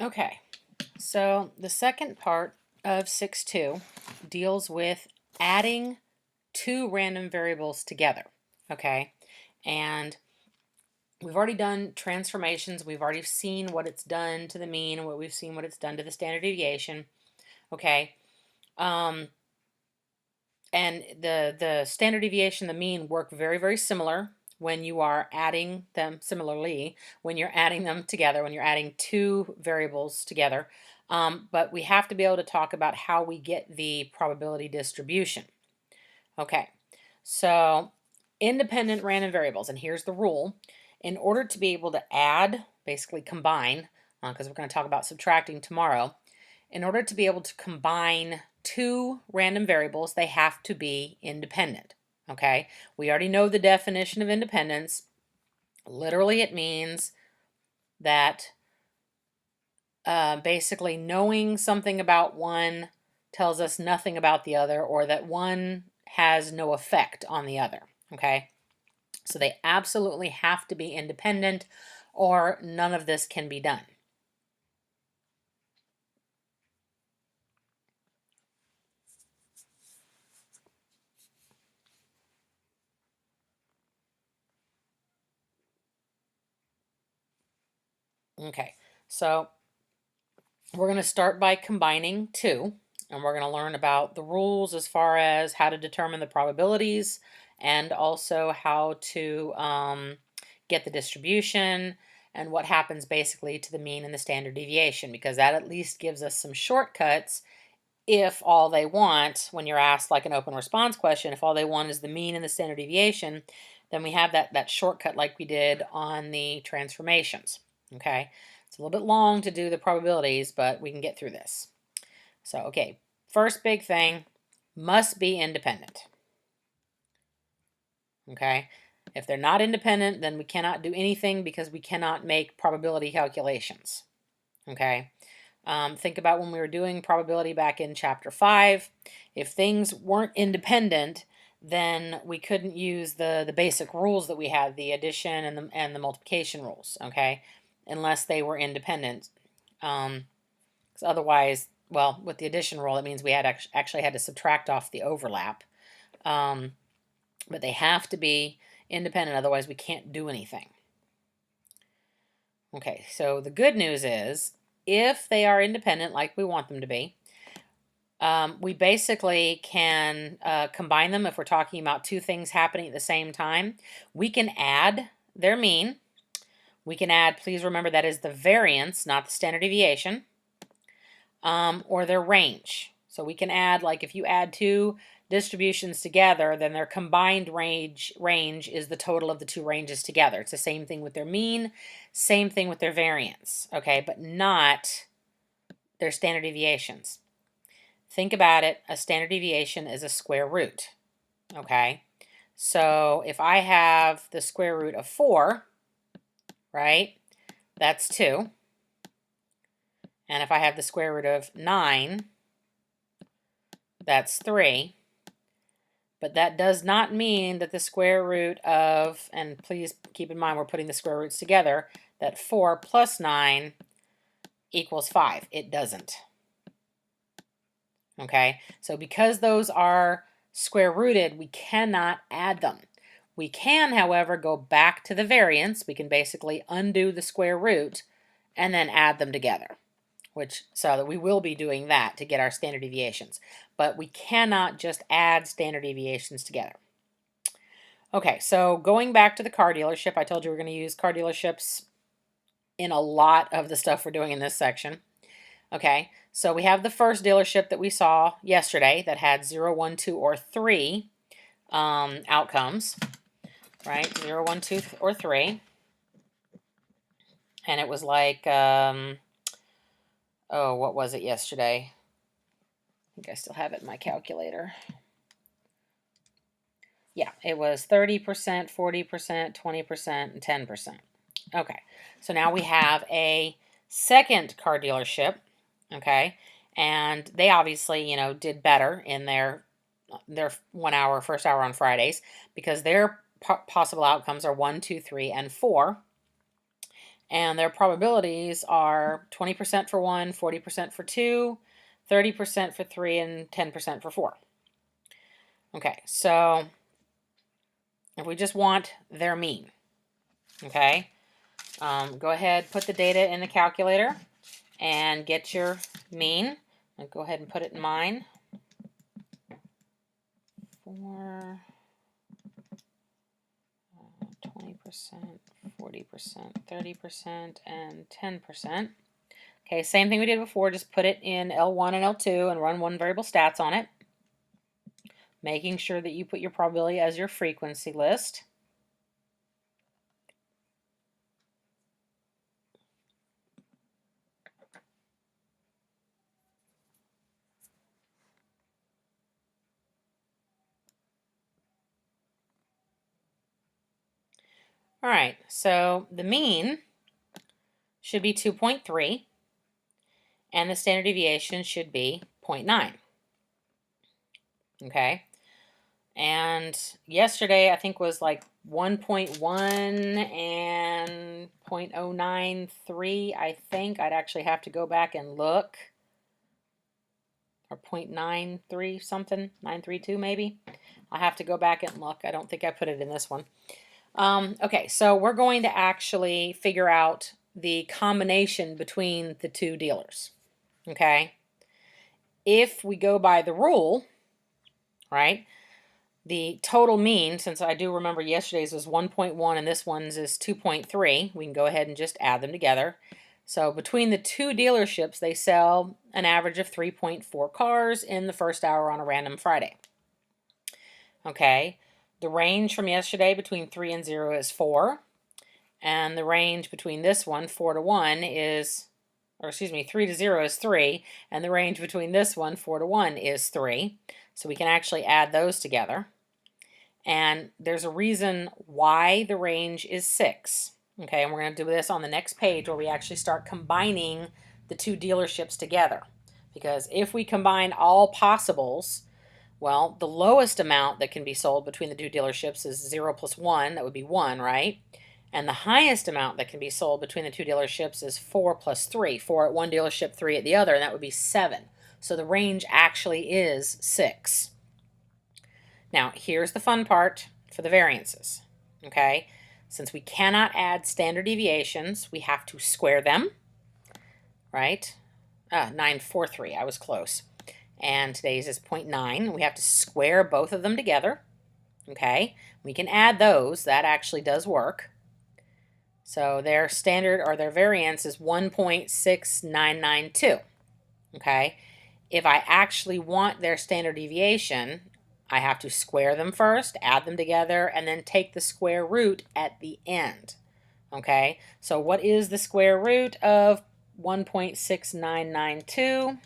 Okay, so the second part of 6.2 deals with adding two random variables together, okay? And we've already done transformations. We've already seen what it's done to the mean and we've seen what it's done to the standard deviation, okay? And the standard deviation, the mean work very, very similar when you are adding them similarly, when you're adding them together, when you're adding two variables together. But we have to be able to talk about how we get the probability distribution. Okay, so independent random variables, and here's the rule. In order to be able to add, basically combine, because we're going to talk about subtracting tomorrow, in order to be able to combine two random variables, they have to be independent. Okay, we already know the definition of independence. Literally, it means that basically knowing something about one tells us nothing about the other, or that one has no effect on the other. Okay, so they absolutely have to be independent, or none of this can be done. Okay, so we're going to start by combining two, and we're going to learn about the rules as far as how to determine the probabilities and also how to get the distribution and what happens basically to the mean and the standard deviation, because that at least gives us some shortcuts if all they want, when you're asked like an open response question, if all they want is the mean and the standard deviation, then we have that shortcut like we did on the transformations. Okay, it's a little bit long to do the probabilities, but we can get through this. So, okay, first big thing, must be independent. Okay, if they're not independent, then we cannot do anything because we cannot make probability calculations. Okay, think about when we were doing probability back in chapter 5. If things weren't independent, then we couldn't use the basic rules that we had, the addition and the multiplication rules, okay, unless they were independent. So otherwise, well, with the addition rule, it means we had actually had to subtract off the overlap. But they have to be independent, otherwise we can't do anything. Okay, so the good news is, if they are independent like we want them to be, we basically can combine them if we're talking about two things happening at the same time. We can add their mean. We can add, please remember that is the variance, not the standard deviation, or their range. So we can add, like if you add two distributions together, then their combined range is the total of the two ranges together. It's the same thing with their mean, same thing with their variance, okay, but not their standard deviations. Think about it, a standard deviation is a square root, okay? So if I have the square root of 4, right, that's 2. And if I have the square root of 9, that's 3. But that does not mean that the square root of, and please keep in mind we're putting the square roots together, that 4 plus 9 equals 5. It doesn't. Okay, so because those are square rooted, we cannot add them. We can, however, go back to the variance. We can basically undo the square root and then add them together, so that we will be doing that to get our standard deviations. But we cannot just add standard deviations together. Okay, so going back to the car dealership, I told you we're going to use car dealerships in a lot of the stuff we're doing in this section. Okay, so we have the first dealership that we saw yesterday that had 0, 1, 2, or 3 outcomes, right? 0, 1, 2, or 3. And it was like, oh, what was it yesterday? I think I still have it in my calculator. Yeah, it was 30%, 40%, 20%, and 10%. Okay, so now we have a second car dealership, okay, and they obviously, did better in their 1 hour, first hour on Fridays, because their possible outcomes are 1, 2, 3, and 4. And their probabilities are 20% for 1, 40% for 2, 30% for 3, and 10% for 4. Okay, so if we just want their mean, okay, go ahead, put the data in the calculator and get your mean. I'll go ahead and put it in mine. 4, 20%, 40%, 30%, and 10%. Okay, same thing we did before, just put it in L1 and L2 and run one variable stats on it, making sure that you put your probability as your frequency list. All right, so the mean should be 2.3, and the standard deviation should be 0.9. Okay, and yesterday I think was like 1.1 and 0.093, I think. I'd actually have to go back and look. Or 0.93 something, 932 maybe. I'll have to go back and look. I don't think I put it in this one. Okay, so we're going to actually figure out the combination between the two dealers. Okay, if we go by the rule, right, the total mean, since I do remember yesterday's was 1.1 and this one's is 2.3, we can go ahead and just add them together. So between the two dealerships, they sell an average of 3.4 cars in the first hour on a random Friday. Okay, the range from yesterday between 3 and 0 is 4. And the range between this one, 4 to 1, is, or excuse me, 3 to 0 is 3. And the range between this one, 4 to 1, is 3. So we can actually add those together. And there's a reason why the range is 6. Okay, and we're going to do this on the next page where we actually start combining the two dealerships together. Because if we combine all possibles, well, the lowest amount that can be sold between the two dealerships is 0 plus 1. That would be 1, right? And the highest amount that can be sold between the two dealerships is 4 plus 3. 4 at one dealership, 3 at the other, and that would be 7. So the range actually is 6. Now, here's the fun part for the variances, okay? Since we cannot add standard deviations, we have to square them, right? 943, I was close. And today's is 0.9. We have to square both of them together, okay? We can add those. That actually does work. So their standard, or their variance, is 1.6992, okay? If I actually want their standard deviation, I have to square them first, add them together, and then take the square root at the end. Okay, so what is the square root of 1.6992?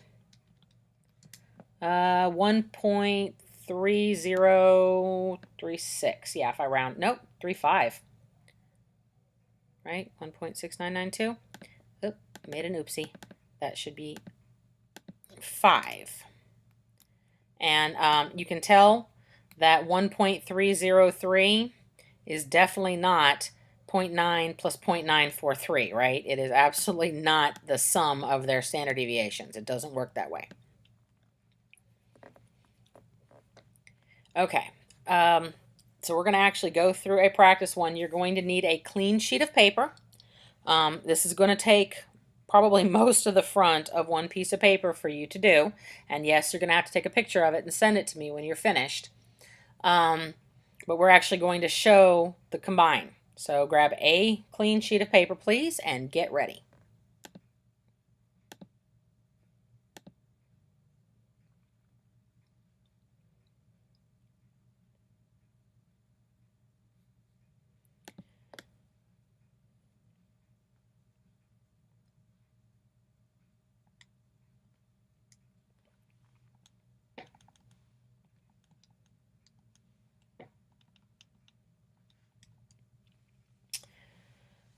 1.3036. Yeah, if I round, nope, 35. Right, 1.6992. Oop, I made an oopsie. That should be 5. And you can tell that 1.303 is definitely not 0.9 plus 0.943, right? It is absolutely not the sum of their standard deviations. It doesn't work that way. Okay, so we're going to actually go through a practice one. You're going to need a clean sheet of paper. This is going to take probably most of the front of one piece of paper for you to do. And yes, you're going to have to take a picture of it and send it to me when you're finished. But we're actually going to show the combine. So grab a clean sheet of paper, please, and get ready.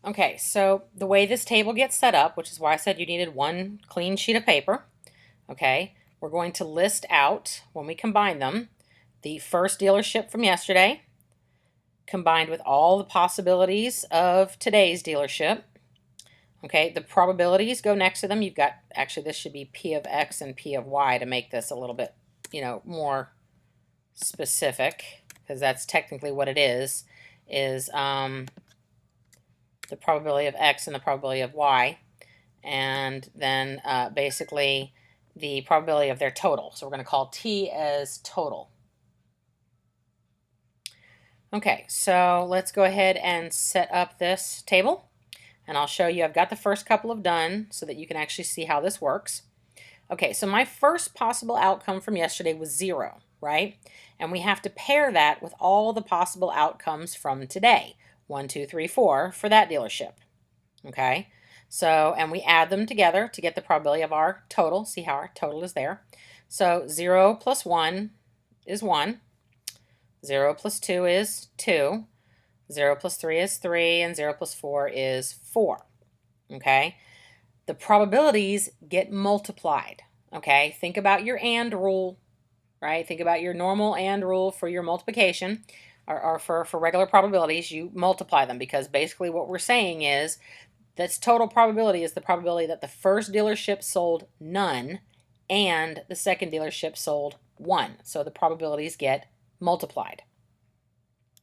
Okay, so the way this table gets set up, which is why I said you needed one clean sheet of paper, okay, we're going to list out, when we combine them, the first dealership from yesterday, combined with all the possibilities of today's dealership, Okay, the probabilities go next to them. You've got, actually this should be P of X and P of Y to make this a little bit, more specific, because that's technically what it is the probability of X and the probability of Y, and then basically the probability of their total. So we're going to call T as total. Okay, so let's go ahead and set up this table. And I'll show you, I've got the first couple of done so that you can actually see how this works. Okay, so my first possible outcome from yesterday was 0, right? And we have to pair that with all the possible outcomes from today. 1, 2, 3, 4 for that dealership. Okay, so, and we add them together to get the probability of our total. See how our total is there. So 0 plus 1 is 1. 0 plus 2 is 2. 0 plus 3 is 3, and 0 plus 4 is 4. Okay? The probabilities get multiplied. Okay? Think about your AND rule, right? Think about your normal AND rule for your multiplication, or for regular probabilities. You multiply them, because basically what we're saying is that's total probability is the probability that the first dealership sold none and the second dealership sold 1. So the probabilities get multiplied.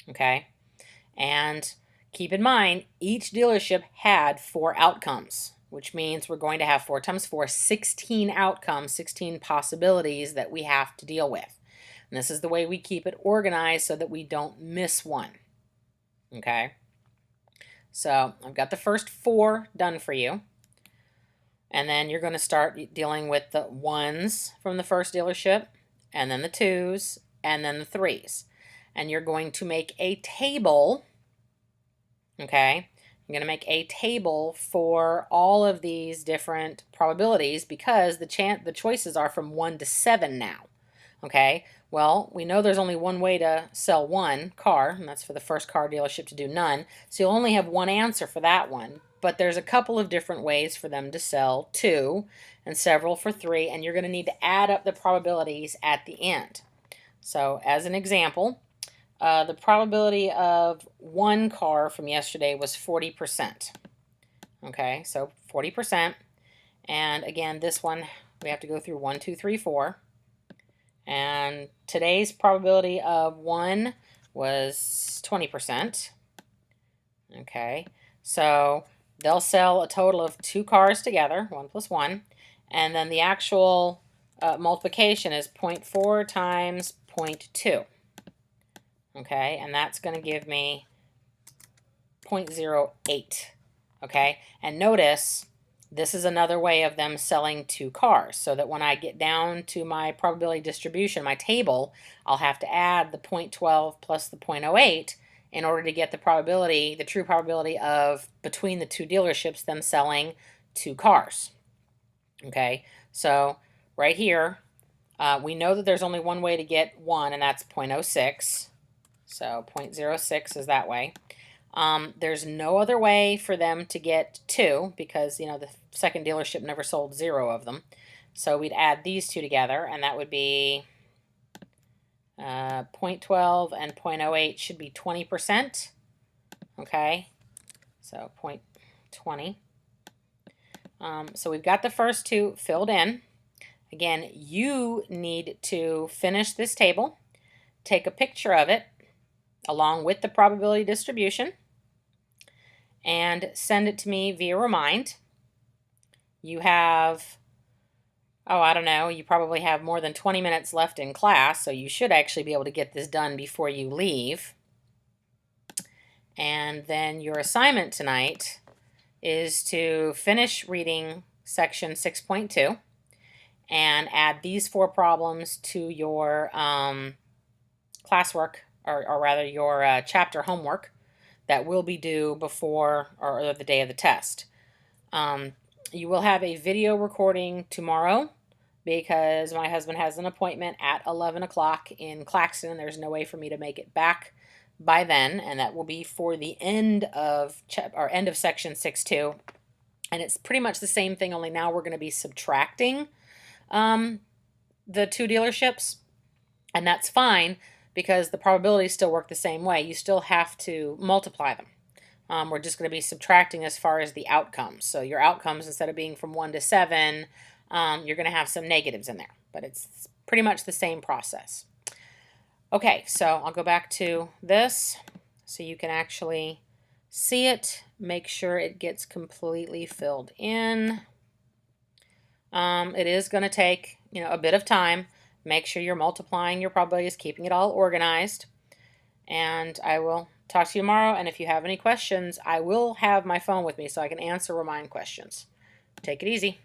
Okay? And keep in mind, each dealership had 4 outcomes, which means we're going to have 4 times 4, 16 outcomes, 16 possibilities that we have to deal with. And this is the way we keep it organized so that we don't miss one. Okay? So I've got the first 4 done for you. And then you're going to start dealing with the 1s from the first dealership, and then the 2s, and then the 3s. And you're going to make a table, okay? I'm going to make a table for all of these different probabilities, because the choices are from 1 to 7 now, okay? Well, we know there's only one way to sell one car, and that's for the first car dealership to do none. So you'll only have one answer for that one, but there's a couple of different ways for them to sell 2 and several for 3, and you're going to need to add up the probabilities at the end. So as an example, the probability of one car from yesterday was 40%. Okay, so 40%. And again, this one, we have to go through 1, 2, 3, 4. And today's probability of 1 was 20%. Okay, so they'll sell a total of 2 cars together, 1 plus 1. And then the actual multiplication is 0.4 times 0.2. Okay, and that's going to give me 0.08. Okay, and notice this is another way of them selling 2 cars, so that when I get down to my probability distribution, my table, I'll have to add the 0.12 plus the 0.08 in order to get the probability, the true probability of between the 2 dealerships them selling 2 cars. Okay, so right here, we know that there's only one way to get 1, and that's 0.06. So 0.06 is that way. There's no other way for them to get 2, because, the second dealership never sold 0 of them. So we'd add these 2 together, and that would be 0.12 and 0.08 should be 20%. Okay, so 0.20. So we've got the first 2 filled in. Again, you need to finish this table, take a picture of it, along with the probability distribution, and send it to me via Remind. You have, I don't know, you probably have more than 20 minutes left in class, so you should actually be able to get this done before you leave. And then your assignment tonight is to finish reading section 6.2 and add these 4 problems to your classwork, or rather your chapter homework that will be due before or the day of the test. You will have a video recording tomorrow, because my husband has an appointment at 11 o'clock in Claxton. There's no way for me to make it back by then, and that will be for the end of section 6.2. And it's pretty much the same thing, only now we're going to be subtracting the 2 dealerships, and that's fine, because the probabilities still work the same way. You still have to multiply them. We're just going to be subtracting as far as the outcomes. So your outcomes, instead of being from 1 to 7, you're going to have some negatives in there. But it's pretty much the same process. Okay, so I'll go back to this so you can actually see it. Make sure it gets completely filled in. It is going to take, a bit of time. Make sure you're multiplying your probabilities, keeping it all organized. And I will talk to you tomorrow. And if you have any questions, I will have my phone with me so I can answer remind questions. Take it easy.